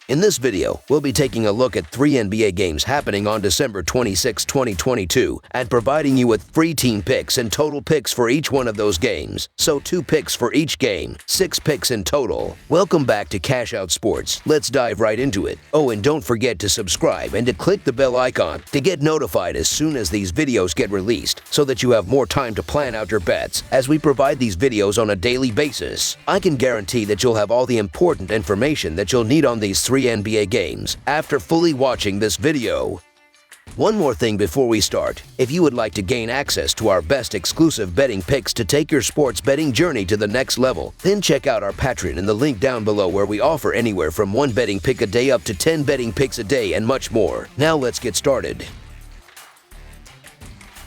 In this video, we'll be taking a look at 3 NBA games happening on December 26, 2022, and providing you with free team picks and total picks for each one of those games. So 2 picks for each game, 6 picks in total. Welcome back to Cash Out Sports. Let's dive right into it. Oh, and don't forget to subscribe and to click the bell icon to get notified as soon as these videos get released, so that you have more time to plan out your bets as we provide these videos on a daily basis. I can guarantee that you'll have all the important information that you'll need on these 3 NBA games after fully watching this video. One more thing before we start. If you would like to gain access to our best exclusive betting picks to take your sports betting journey to the next level, then check out our Patreon in the link down below, where we offer anywhere from 1 betting pick a day up to 10 betting picks a day and much more. Now let's get started.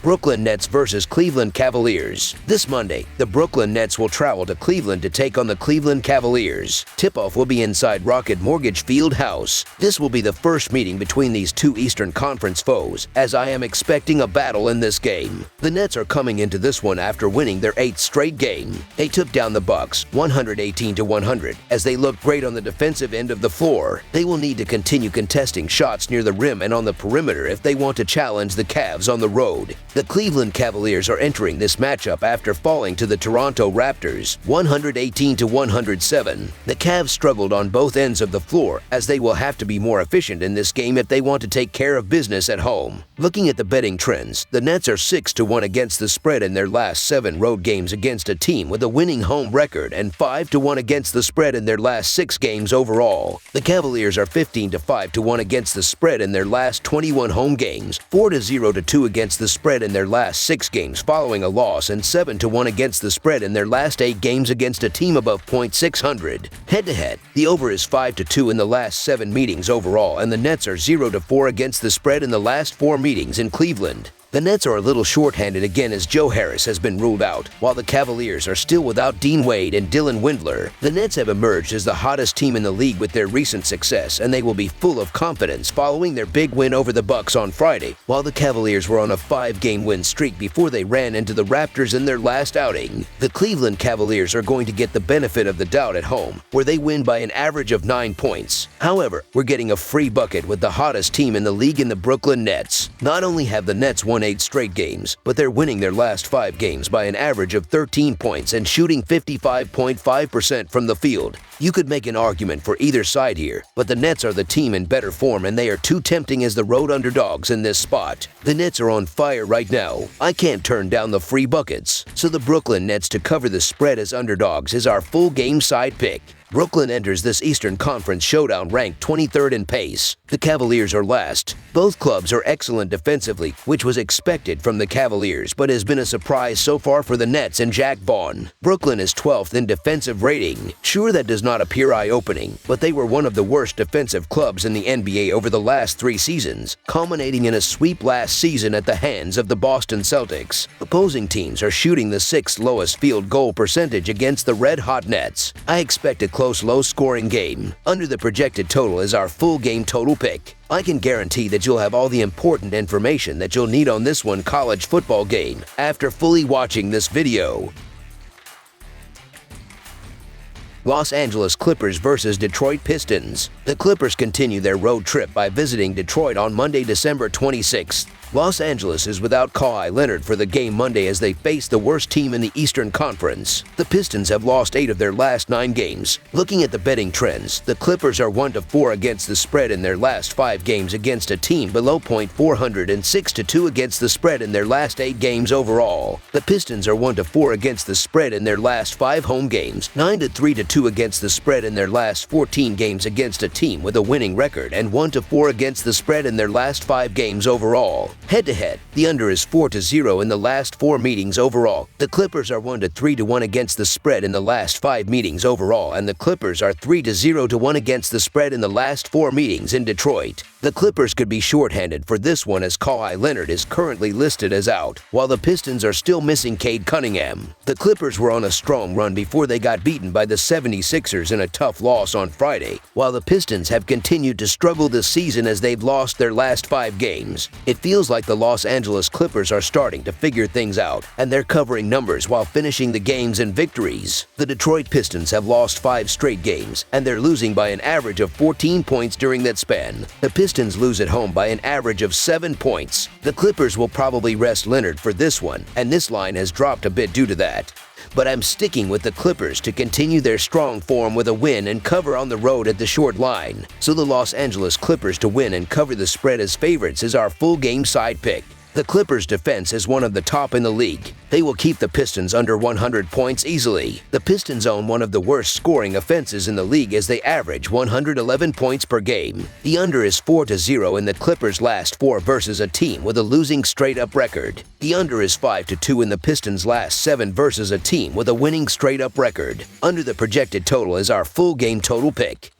Brooklyn Nets versus Cleveland Cavaliers. This Monday, the Brooklyn Nets will travel to Cleveland to take on the Cleveland Cavaliers. Tip-off will be inside Rocket Mortgage Field House. This will be the first meeting between these 2 Eastern Conference foes, as I am expecting a battle in this game. The Nets are coming into this one after winning their 8th straight game. They took down the Bucks 118-100 as they looked great on the defensive end of the floor. They will need to continue contesting shots near the rim and on the perimeter if they want to challenge the Cavs on the road. The Cleveland Cavaliers are entering this matchup after falling to the Toronto Raptors 118-107. The Cavs struggled on both ends of the floor, as they will have to be more efficient in this game if they want to take care of business at home. Looking at the betting trends, the Nets are 6-1 against the spread in their last 7 road games against a team with a winning home record, and 5-1 against the spread in their last 6 games overall. The Cavaliers are 15-5-1 against the spread in their last 21 home games, 4-0-2 against the spread in their last 6 games following a loss, and 7-1 against the spread in their last 8 games against a team above .600. Head-to-head, the over is 5-2 in the last 7 meetings overall, and the Nets are 0-4 against the spread in the last 4 meetings in Cleveland. The Nets are a little shorthanded again, as Joe Harris has been ruled out, while the Cavaliers are still without Dean Wade and Dylan Windler. The Nets have emerged as the hottest team in the league with their recent success, and they will be full of confidence following their big win over the Bucks on Friday, while the Cavaliers were on a 5-game win streak before they ran into the Raptors in their last outing. The Cleveland Cavaliers are going to get the benefit of the doubt at home, where they win by an average of 9 points. However, we're getting a free bucket with the hottest team in the league in the Brooklyn Nets. Not only have the Nets won 8 straight games, but they're winning their last 5 games by an average of 13 points and shooting 55.5% from the field. You could make an argument for either side here, but the Nets are the team in better form, and they are too tempting as the road underdogs in this spot. The Nets are on fire right now. I can't turn down the free buckets, so the Brooklyn Nets to cover the spread as underdogs is our full game side pick. Brooklyn enters this Eastern Conference showdown ranked 23rd in pace. The Cavaliers are last. Both clubs are excellent defensively, which was expected from the Cavaliers, but has been a surprise so far for the Nets and Jack Vaughn. Brooklyn is 12th in defensive rating. Sure, that does not appear eye-opening, but they were one of the worst defensive clubs in the NBA over the last 3 seasons, culminating in a sweep last season at the hands of the Boston Celtics. Opposing teams are shooting the 6th lowest field goal percentage against the red-hot Nets. I expect a close, low-scoring game. Under the projected total is our full game total pick. I can guarantee that you'll have all the important information that you'll need on this one college football game after fully watching this video. Los Angeles Clippers versus Detroit Pistons. The Clippers continue their road trip by visiting Detroit on Monday, December 26th. Los Angeles is without Kawhi Leonard for the game Monday as they face the worst team in the Eastern Conference. The Pistons have lost 8 of their last 9 games. Looking at the betting trends, the Clippers are 1-4 against the spread in their last 5 games against a team below .400, and 6-2 against the spread in their last 8 games overall. The Pistons are 1-4 against the spread in their last 5 home games, 9-3-2 against the spread in their last 14 games against a team with a winning record, and 1-4 against the spread in their last 5 games overall. Head-to-head, the under is 4-0 in the last 4 meetings overall. The Clippers are 1-3-1 against the spread in the last 5 meetings overall, and the Clippers are 3-0-1 against the spread in the last 4 meetings in Detroit. The Clippers could be shorthanded for this one as Kawhi Leonard is currently listed as out, while the Pistons are still missing Cade Cunningham. The Clippers were on a strong run before they got beaten by the 76ers in a tough loss on Friday, while the Pistons have continued to struggle this season as they've lost their last 5 games. It feels like the Los Angeles Clippers are starting to figure things out, and they're covering numbers while finishing the games in victories. The Detroit Pistons have lost 5 straight games, and they're losing by an average of 14 points during that span. The Pistons lose at home by an average of 7 points. The Clippers will probably rest Leonard for this one, and this line has dropped a bit due to that. But I'm sticking with the Clippers to continue their strong form with a win and cover on the road at the short line. So the Los Angeles Clippers to win and cover the spread as favorites is our full game side pick. The Clippers' defense is one of the top in the league. They will keep the Pistons under 100 points easily. The Pistons own one of the worst scoring offenses in the league as they average 111 points per game. The under is 4-0 in the Clippers' last 4 versus a team with a losing straight-up record. The under is 5-2 in the Pistons' last 7 versus a team with a winning straight-up record. Under the projected total is our full game total pick.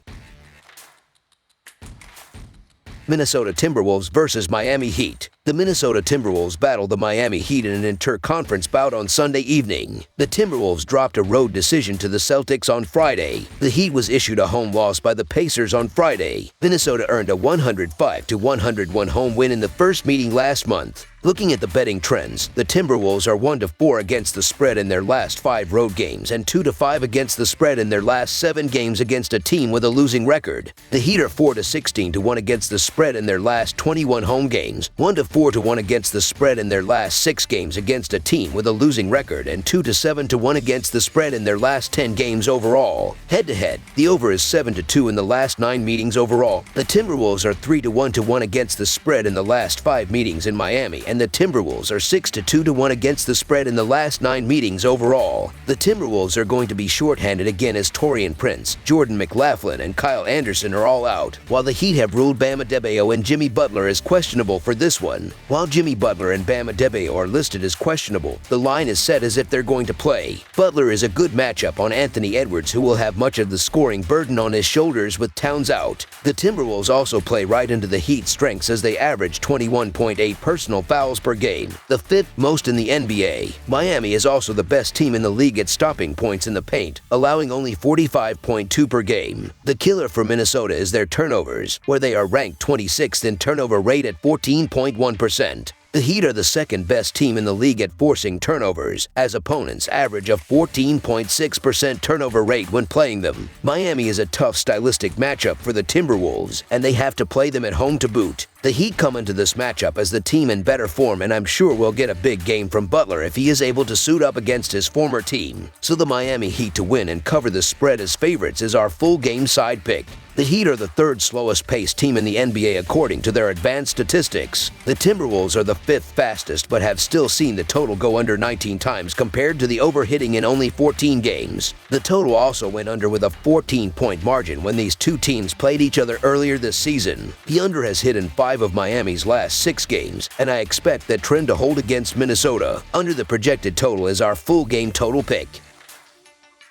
Minnesota Timberwolves versus Miami Heat. The Minnesota Timberwolves battled the Miami Heat in an inter-conference bout on Sunday evening. The Timberwolves dropped a road decision to the Celtics on Friday. The Heat was issued a home loss by the Pacers on Friday. Minnesota earned a 105-101 home win in the first meeting last month. Looking at the betting trends, the Timberwolves are 1-4 against the spread in their last 5 road games and 2-5 against the spread in their last 7 games against a team with a losing record. The Heat are 4-16-1 against the spread in their last 21 home games, 1-4-1 against the spread in their last 6 games against a team with a losing record, and 2-7-1 against the spread in their last 10 games overall. Head-to-head, the over is 7-2 in the last 9 meetings overall. The Timberwolves are 3-1 against the spread in the last 5 meetings in Miami, and the Timberwolves are 6-2-1 against the spread in the last 9 meetings overall. The Timberwolves are going to be shorthanded again as Taurean Prince, Jordan McLaughlin, and Kyle Anderson are all out, while the Heat have ruled Bam Adebayo and Jimmy Butler as questionable for this one. While Jimmy Butler and Bam Adebayo are listed as questionable, the line is set as if they're going to play. Butler is a good matchup on Anthony Edwards, who will have much of the scoring burden on his shoulders with Towns out. The Timberwolves also play right into the Heat's strengths as they average 21.8 personal fouls per game, the 5th most in the NBA. Miami is also the best team in the league at stopping points in the paint, allowing only 45.2 per game. The killer for Minnesota is their turnovers, where they are ranked 26th in turnover rate at 14.1%. The Heat are the second best team in the league at forcing turnovers, as opponents average a 14.6% turnover rate when playing them. Miami is a tough stylistic matchup for the Timberwolves, and they have to play them at home to boot. The Heat come into this matchup as the team in better form, and I'm sure we'll get a big game from Butler if he is able to suit up against his former team. So the Miami Heat to win and cover the spread as favorites is our full game side pick. The Heat are the 3rd slowest paced team in the NBA according to their advanced statistics. The Timberwolves are the 5th fastest but have still seen the total go under 19 times compared to the overhitting in only 14 games. The total also went under with a 14-point margin when these two teams played each other earlier this season. The under has hit in 5 of Miami's last 6 games, and I expect that trend to hold against Minnesota. Under the projected total is our full game total pick.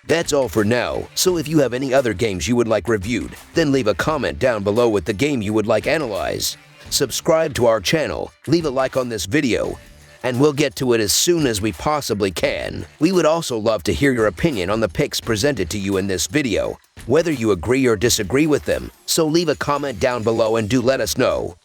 That's all for now, so if you have any other games you would like reviewed, then leave a comment down below with the game you would like analyzed. Subscribe to our channel, leave a like on this video, and we'll get to it as soon as we possibly can. We would also love to hear your opinion on the picks presented to you in this video, whether you agree or disagree with them, so leave a comment down below and do let us know.